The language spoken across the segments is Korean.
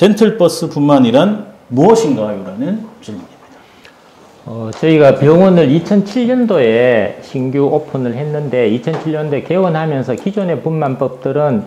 젠틀버스뿐만이란 무엇인가요? 라는 질문입니다. 저희가 병원을 2007년도에 신규 오픈을 했는데 2007년도에 개원하면서 기존의 분만법들은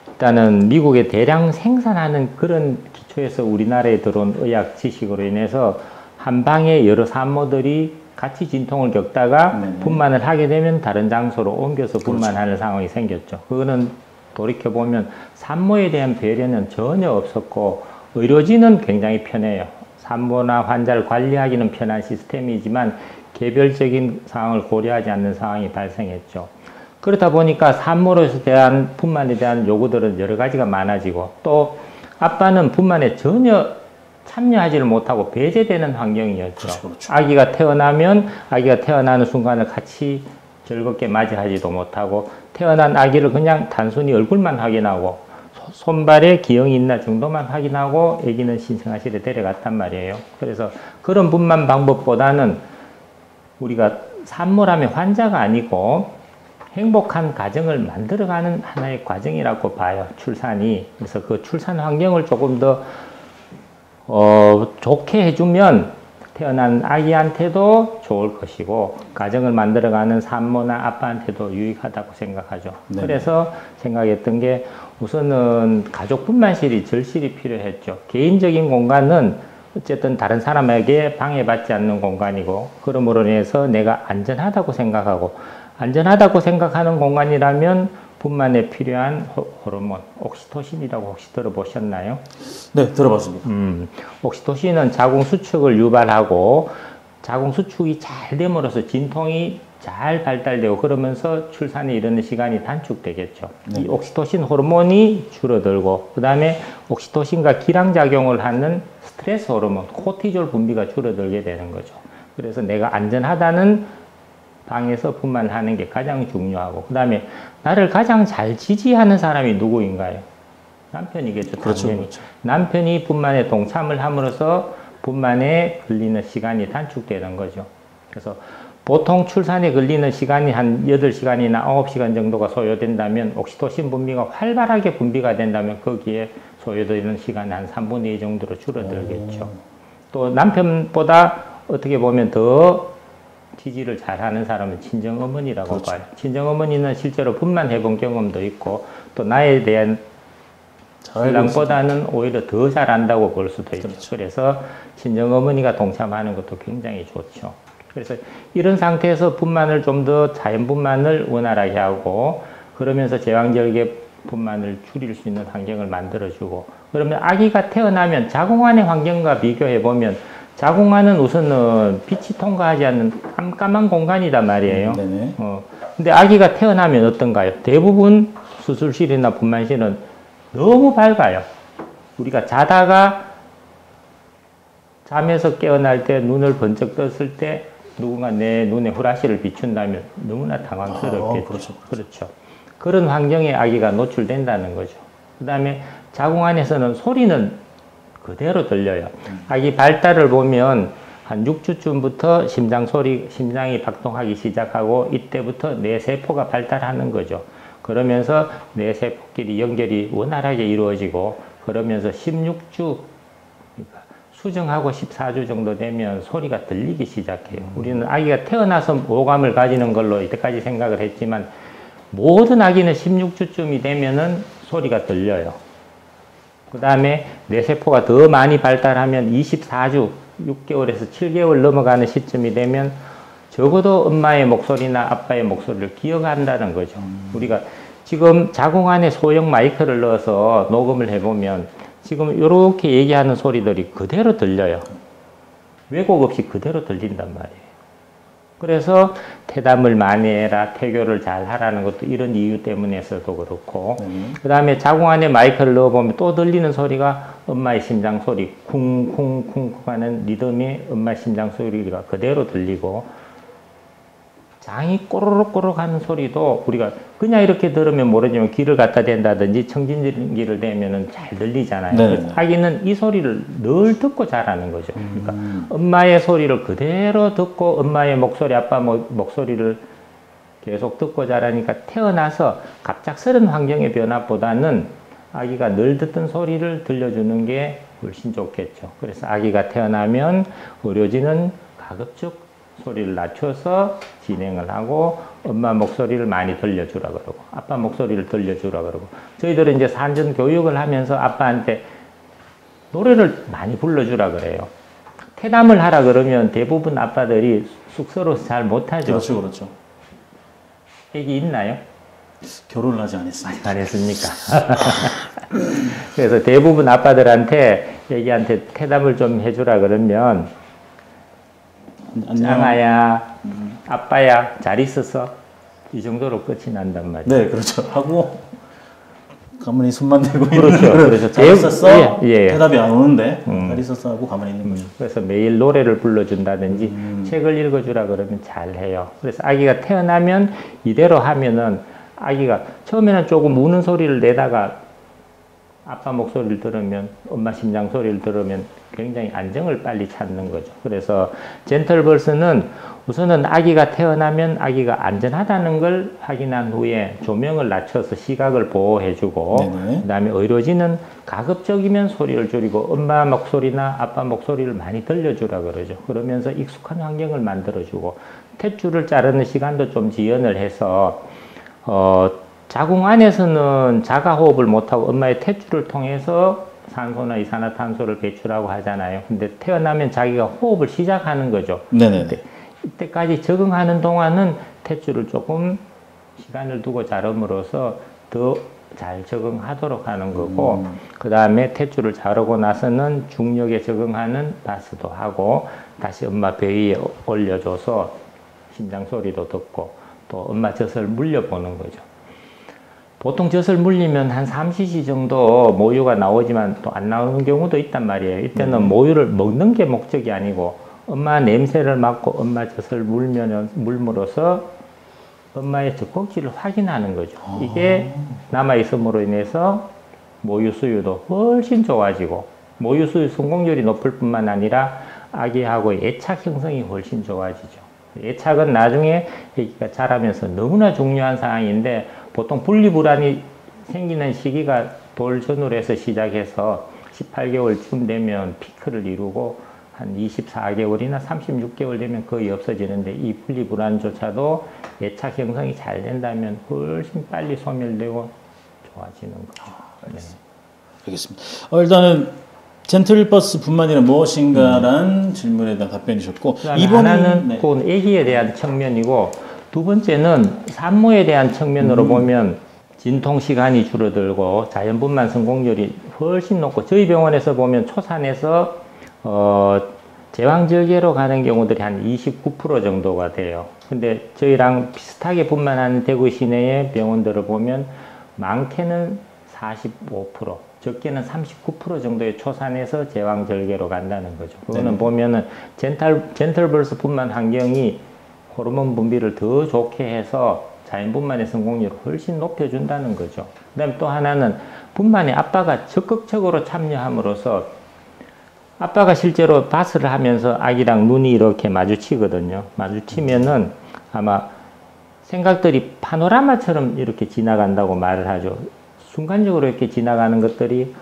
일단은 미국에 대량 생산하는 그런 기초에서 우리나라에 들어온 의학 지식으로 인해서 한 방에 여러 산모들이 같이 진통을 겪다가 분만을 하게 되면 다른 장소로 옮겨서 분만하는 상황이 생겼죠. 그거는 돌이켜보면 산모에 대한 배려는 전혀 없었고 의료진은 굉장히 편해요. 산모나 환자를 관리하기는 편한 시스템이지만 개별적인 상황을 고려하지 않는 상황이 발생했죠. 그렇다 보니까 산모로서 대한 분만에 대한 요구들은 여러 가지가 많아지고 또 아빠는 분만에 전혀 참여하지를 못하고 배제되는 환경이었죠. 그렇죠. 아기가 태어나면 아기가 태어나는 순간을 같이 즐겁게 맞이하지도 못하고 태어난 아기를 그냥 단순히 얼굴만 확인하고 손발에 기형이 있나 정도만 확인하고 아기는 신생아실에 데려갔단 말이에요. 그래서 그런 분만 방법보다는 우리가 산모라면 환자가 아니고 행복한 가정을 만들어가는 하나의 과정이라고 봐요. 출산이. 그래서 그 출산 환경을 조금 더 좋게 해주면 태어난 아기한테도 좋을 것이고 가정을 만들어가는 산모나 아빠한테도 유익하다고 생각하죠. 네. 그래서 생각했던 게 우선은 가족 분만실이 절실히 필요했죠. 개인적인 공간은 어쨌든 다른 사람에게 방해받지 않는 공간이고 그러므로 인해서 내가 안전하다고 생각하고 안전하다고 생각하는 공간이라면 분만에 필요한 호르몬 옥시토신이라고 혹시 들어보셨나요? 네, 들어봤습니다. 옥시토신은 자궁 수축을 유발하고 자궁 수축이 잘 됨으로써 진통이 잘 발달되고 그러면서 출산에 이르는 시간이 단축되겠죠. 네. 이 옥시토신 호르몬이 줄어들고 그 다음에 옥시토신과 기량작용을 하는 스트레스 호르몬 코티졸 분비가 줄어들게 되는 거죠. 그래서 내가 안전하다는 방에서 분만하는 게 가장 중요하고 그 다음에 나를 가장 잘 지지하는 사람이 누구인가요? 남편이겠죠. 그렇죠, 당연히. 그렇죠. 남편이 분만에 동참을 함으로써 분만에 걸리는 시간이 단축되는 거죠. 그래서 보통 출산에 걸리는 시간이 한 8시간이나 9시간 정도가 소요된다면 옥시토신 분비가 활발하게 분비가 된다면 거기에 소요되는 시간이 한 3분의 2 정도로 줄어들겠죠. 또 남편보다 어떻게 보면 더 지지를 잘하는 사람은 친정어머니라고 그렇죠. 봐요. 친정어머니는 실제로 분만해본 경험도 있고 또 나에 대한 신랑보다는 오히려 더 잘한다고 볼 수도 있죠. 그렇죠. 그래서 친정어머니가 동참하는 것도 굉장히 좋죠. 그래서 이런 상태에서 분만을 좀 더 자연분만을 원활하게 하고 그러면서 제왕절개 분만을 줄일 수 있는 환경을 만들어주고 그러면 아기가 태어나면 자궁안의 환경과 비교해보면 자궁안은 우선은 빛이 통과하지 않는 깜깜한 공간이란 말이에요. 근데 아기가 태어나면 어떤가요? 대부분 수술실이나 분만실은 너무 밝아요. 우리가 자다가 잠에서 깨어날 때 눈을 번쩍 떴을 때 누군가 내 눈에 후라시를 비춘다면 너무나 당황스럽겠죠. 그렇죠. 그런 환경에 아기가 노출된다는 거죠. 그 다음에 자궁안에서는 소리는 그대로 들려요. 아기 발달을 보면 한 6주쯤부터 심장이 박동하기 시작하고 이때부터 뇌세포가 발달하는 거죠. 그러면서 뇌세포끼리 연결이 원활하게 이루어지고 그러면서 16주, 그러니까 수정하고 14주 정도 되면 소리가 들리기 시작해요. 우리는 아기가 태어나서 오감을 가지는 걸로 이때까지 생각을 했지만 모든 아기는 16주쯤이 되면은 소리가 들려요. 그 다음에 뇌세포가 더 많이 발달하면 24주, 6개월에서 7개월 넘어가는 시점이 되면 적어도 엄마의 목소리나 아빠의 목소리를 기억한다는 거죠. 우리가 지금 자궁 안에 소형 마이크를 넣어서 녹음을 해보면 지금 이렇게 얘기하는 소리들이 그대로 들려요. 왜곡 없이 그대로 들린단 말이에요. 그래서 태담을 많이 해라, 태교를 잘 하라는 것도 이런 이유 때문에서도 그렇고 그 다음에 자궁 안에 마이크를 넣어보면 또 들리는 소리가 엄마의 심장 소리 쿵쿵쿵쿵 하는 리듬의 엄마 심장 소리가 그대로 들리고 장이 꼬르륵꼬르륵 하는 소리도 우리가 그냥 이렇게 들으면 모르지만 귀를 갖다 댄다든지 청진기를 대면은 잘 들리잖아요. 아기는 이 소리를 늘 듣고 자라는 거죠. 그러니까 엄마의 소리를 그대로 듣고 엄마의 목소리, 아빠 목소리를 계속 듣고 자라니까 태어나서 갑작스런 환경의 변화보다는 아기가 늘 듣던 소리를 들려주는 게 훨씬 좋겠죠. 그래서 아기가 태어나면 의료진은 가급적 소리를 낮춰서 진행을 하고 엄마 목소리를 많이 들려주라 그러고 아빠 목소리를 들려주라 그러고 저희들은 이제 산전 교육을 하면서 아빠한테 노래를 많이 불러주라 그래요. 태담을 하라 그러면 대부분 아빠들이 쑥스러워서 잘 못하죠. 그렇죠, 그렇죠. 애기 있나요? 결혼을 하지 않았습니다. 안 했습니까? 그래서 대부분 아빠들한테 애기한테 태담을 좀 해주라 그러면 짱아야, 아빠야, 잘 있었어. 이 정도로 끝이 난단 말이에요. 네, 그렇죠. 하고 가만히 손만 대고 그렇죠. 그래서 잘 있었어? 예. 대답이 안 오는데 잘 있었어 하고 가만히 있는 거죠. 그래서 매일 노래를 불러준다든지 책을 읽어주라 그러면 잘해요. 그래서 아기가 태어나면 이대로 하면은 아기가 처음에는 조금 우는 소리를 내다가 아빠 목소리를 들으면 엄마 심장 소리를 들으면 굉장히 안정을 빨리 찾는 거죠. 그래서 젠틀버스는 우선은 아기가 태어나면 아기가 안전하다는 걸 확인한 후에 조명을 낮춰서 시각을 보호해주고 그다음에 의료진은 가급적이면 소리를 줄이고 엄마 목소리나 아빠 목소리를 많이 들려주라 그러죠. 그러면서 익숙한 환경을 만들어주고 탯줄을 자르는 시간도 좀 지연을 해서 자궁 안에서는 자가호흡을 못하고 엄마의 탯줄을 통해서 산소나 이산화탄소를 배출하고 하잖아요. 근데 태어나면 자기가 호흡을 시작하는 거죠. 네네. 이때까지 적응하는 동안은 탯줄을 조금 시간을 두고 자름으로써 더 잘 적응하도록 하는 거고 그 다음에 탯줄을 자르고 나서는 중력에 적응하는 바스도 하고 다시 엄마 배 위에 올려줘서 심장 소리도 듣고 또 엄마 젖을 물려보는 거죠. 보통 젖을 물리면 한 3cc 정도 모유가 나오지만 또 안 나오는 경우도 있단 말이에요. 이때는 모유를 먹는 게 목적이 아니고 엄마 냄새를 맡고 엄마 젖을 물므로써 엄마의 젖꼭지를 확인하는 거죠. 이게 남아있음으로 인해서 모유 수유도 훨씬 좋아지고 모유 수유 성공률이 높을 뿐만 아니라 아기하고의 애착 형성이 훨씬 좋아지죠. 애착은 나중에 아기가 자라면서 너무나 중요한 상황인데 보통 분리불안이 생기는 시기가 돌 전후로 해서 시작해서 18개월쯤 되면 피크를 이루고 한 24개월이나 36개월 되면 거의 없어지는데 이 분리불안조차도 애착 형성이 잘 된다면 훨씬 빨리 소멸되고 좋아지는 거죠. 알겠습니다. 일단은 젠틀버스뿐만 아니라 무엇인가란 질문에 대한 답변이 주셨고 하나는 그 아기에 대한 측면이고 두 번째는 산모에 대한 측면으로 보면 진통 시간이 줄어들고 자연분만 성공률이 훨씬 높고 저희 병원에서 보면 초산에서 제왕절개로 가는 경우들이 한 29% 정도가 돼요. 근데 저희랑 비슷하게 분만하는 대구 시내의 병원들을 보면 많게는 45%, 적게는 39% 정도의 초산에서 제왕절개로 간다는 거죠. 그거는 보면은 젠틀버스 분만 환경이 호르몬 분비를 더 좋게 해서 자연분만의 성공률을 훨씬 높여준다는 거죠. 그 다음에 또 하나는 분만에 아빠가 적극적으로 참여함으로써 아빠가 실제로 바스를 하면서 아기랑 눈이 이렇게 마주치거든요. 마주치면은 아마 생각들이 파노라마처럼 이렇게 지나간다고 말을 하죠. 순간적으로 이렇게 지나가는 것들이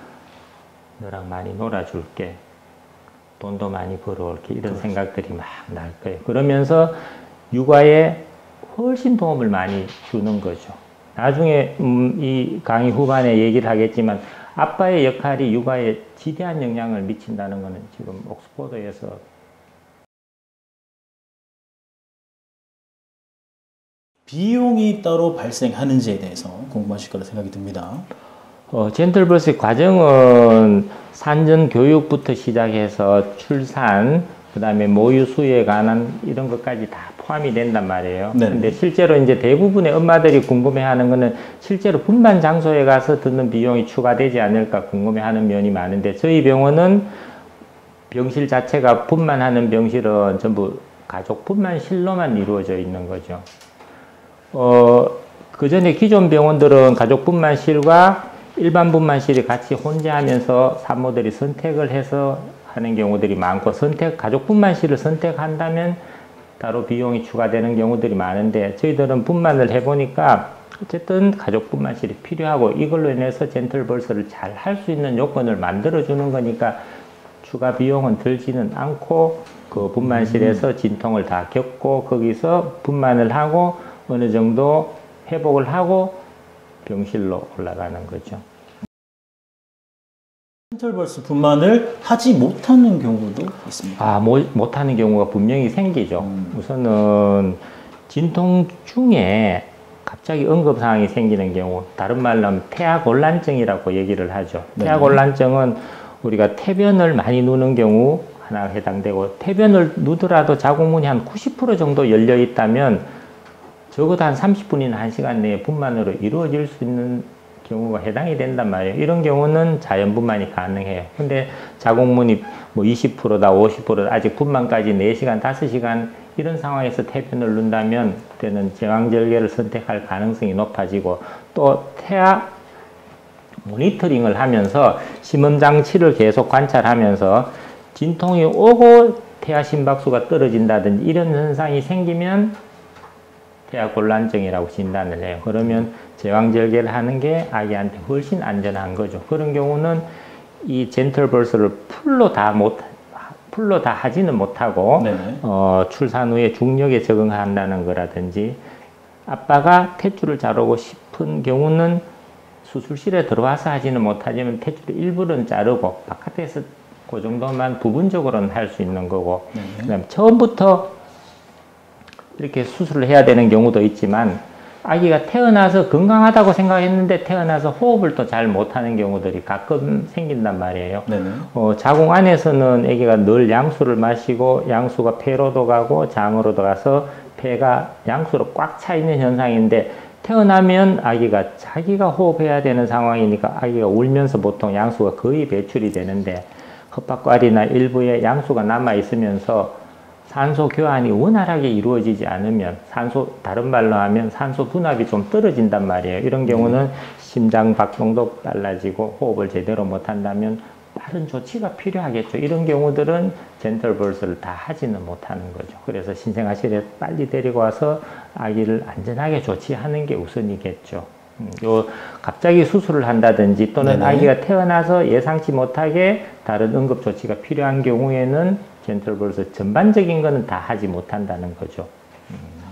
너랑 많이 놀아줄게. 돈도 많이 벌어올게. 이런 생각들이 막 날 거예요. 그러면서 육아에 훨씬 도움을 많이 주는 거죠. 나중에 이 강의 후반에 얘기를 하겠지만 아빠의 역할이 육아에 지대한 영향을 미친다는 것은 지금 옥스퍼드에서 비용이 따로 발생하는지에 대해서 궁금하실 거라 생각이 듭니다. 젠틀버스 과정은 산전 교육부터 시작해서 출산, 그 다음에 모유 수유에 관한 이런 것까지 다 포함이 된단 말이에요. 근데 실제로 이제 대부분의 엄마들이 궁금해하는 거는 실제로 분만 장소에 가서 드는 비용이 추가되지 않을까 궁금해하는 면이 많은데 저희 병원은 병실 자체가 분만하는 병실은 전부 가족 분만실로만 이루어져 있는 거죠. 그 전에 기존 병원들은 가족 분만실과 일반 분만실이 같이 혼재하면서 산모들이 선택을 해서 하는 경우들이 많고 가족 분만실을 선택한다면 따로 비용이 추가되는 경우들이 많은데 저희들은 분만을 해보니까 어쨌든 가족 분만실이 필요하고 이걸로 인해서 젠틀벌스를 잘 할 수 있는 요건을 만들어주는 거니까 추가 비용은 들지는 않고 그 분만실에서 진통을 다 겪고 거기서 분만을 하고 어느 정도 회복을 하고 병실로 올라가는 거죠. 젠틀벌스 분만을 하지 못하는 경우도 있습니다. 못하는 경우가 분명히 생기죠. 우선은 진통 중에 갑자기 응급상황이 생기는 경우, 다른 말로 하면 태아곤란증이라고 얘기를 하죠. 태아곤란증은 우리가 태변을 많이 누는 경우 하나 해당되고, 태변을 누더라도 자궁문이 한 90% 정도 열려 있다면 적어도 한 30분이나 1시간 내에 분만으로 이루어질 수 있는 경우가 해당이 된단 말이에요. 이런 경우는 자연분만이 가능해요. 근데 자궁문이 뭐 20%다 50%다 아직 분만까지 4시간 5시간 이런 상황에서 태변을 넣는다면 그때는 제왕절개를 선택할 가능성이 높아지고, 또 태아 모니터링을 하면서 심음장치를 계속 관찰하면서 진통이 오고 태아 심박수가 떨어진다든지 이런 현상이 생기면 태아곤란증이라고 진단을 해요. 그러면 제왕절개를 하는 게 아기한테 훨씬 안전한 거죠. 그런 경우는 이 젠틀벌스를 풀로 다 하지는 못하고 출산 후에 중력에 적응한다는 거라든지, 아빠가 탯줄을 자르고 싶은 경우는 수술실에 들어와서 하지는 못하지만 탯줄의 일부는 자르고 바깥에서 그 정도만 부분적으로는 할 수 있는 거고, 그다음에 처음부터 이렇게 수술을 해야 되는 경우도 있지만 아기가 태어나서 건강하다고 생각했는데 태어나서 호흡을 또 잘 못하는 경우들이 가끔 생긴단 말이에요. 자궁 안에서는 아기가 늘 양수를 마시고 양수가 폐로도 가고 장으로도 가서 폐가 양수로 꽉 차 있는 현상인데, 태어나면 아기가 자기가 호흡해야 되는 상황이니까 아기가 울면서 보통 양수가 거의 배출이 되는데, 헛박과리나 일부에 양수가 남아 있으면서 산소 교환이 원활하게 이루어지지 않으면, 다른 말로 하면 산소 분압이 좀 떨어진단 말이에요. 이런 경우는 심장 박동도 빨라지고 호흡을 제대로 못한다면 다른 조치가 필요하겠죠. 이런 경우들은 젠틀벌스를 다 하지는 못하는 거죠. 그래서 신생아실에 빨리 데리고 와서 아기를 안전하게 조치하는 게 우선이겠죠. 갑자기 수술을 한다든지 또는 아기가 태어나서 예상치 못하게 다른 응급조치가 필요한 경우에는 젠틀벌스 전반적인 거는 다 하지 못한다는 거죠.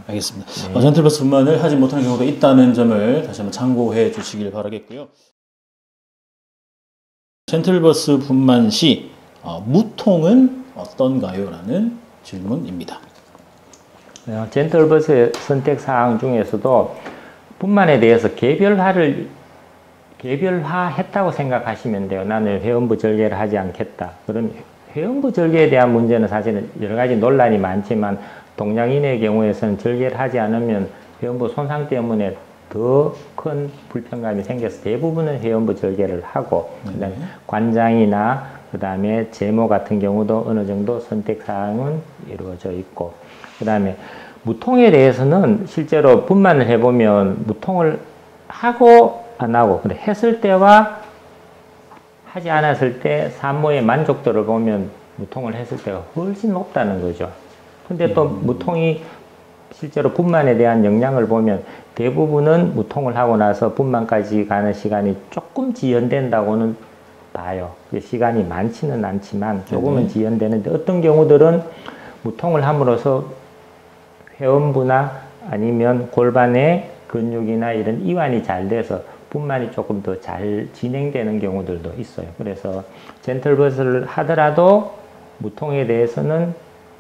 알겠습니다. 젠틀벌스 분만을 하지 못하는 경우가 있다는 점을 다시 한번 참고해 주시길 바라겠고요. 젠틀벌스 분만 시 무통은 어떤가요? 라는 질문입니다. 젠틀벌스의 선택사항 중에서도 분만에 대해서 개별화했다고 생각하시면 돼요. 나는 회원부 절개를 하지 않겠다. 그럼 회원부 절개에 대한 문제는 사실은 여러 가지 논란이 많지만, 동양인의 경우에서는 절개를 하지 않으면 회원부 손상 때문에 더 큰 불편감이 생겨서 대부분은 회원부 절개를 하고, 그다음에 관장이나 그다음에 제모 같은 경우도 어느 정도 선택사항은 이루어져 있고, 그다음에 무통에 대해서는 실제로 분만을 해보면 무통을 하고 안 하고, 그래 했을 때와 하지 않았을 때 산모의 만족도를 보면 무통을 했을 때가 훨씬 높다는 거죠. 근데 또 무통이 실제로 분만에 대한 영향을 보면 대부분은 무통을 하고 나서 분만까지 가는 시간이 조금 지연된다고는 봐요. 시간이 많지는 않지만 조금은 지연되는데, 어떤 경우들은 무통을 함으로써 회원부나 아니면 골반의 근육이나 이런 이완이 잘 돼서 분만이 조금 더 잘 진행되는 경우들도 있어요. 그래서 젠틀벌스를 하더라도 무통에 대해서는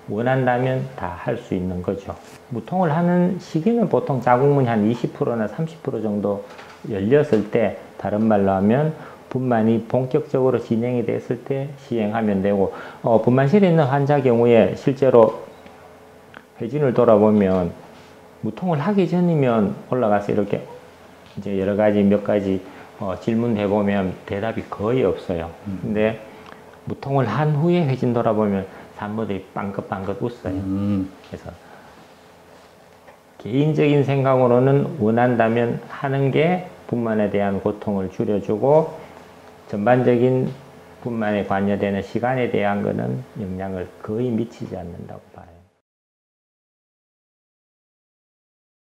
원한다면 다 할 수 있는 거죠. 무통을 하는 시기는 보통 자궁문이 한 20%나 30% 정도 열렸을 때, 다른 말로 하면 분만이 본격적으로 진행이 됐을 때 시행하면 되고, 분만실에 있는 환자 경우에 실제로 회진을 돌아보면 무통을 하기 전이면 올라가서 이렇게 이제 여러 가지 몇 가지 질문해 보면 대답이 거의 없어요. 근데 무통을 한 후에 회진 돌아보면 산모들이 빵긋빵긋 웃어요. 그래서 개인적인 생각으로는 원한다면 하는 게 분만에 대한 고통을 줄여주고, 전반적인 분만에 관여되는 시간에 대한 거는 영향을 거의 미치지 않는다고 봐요.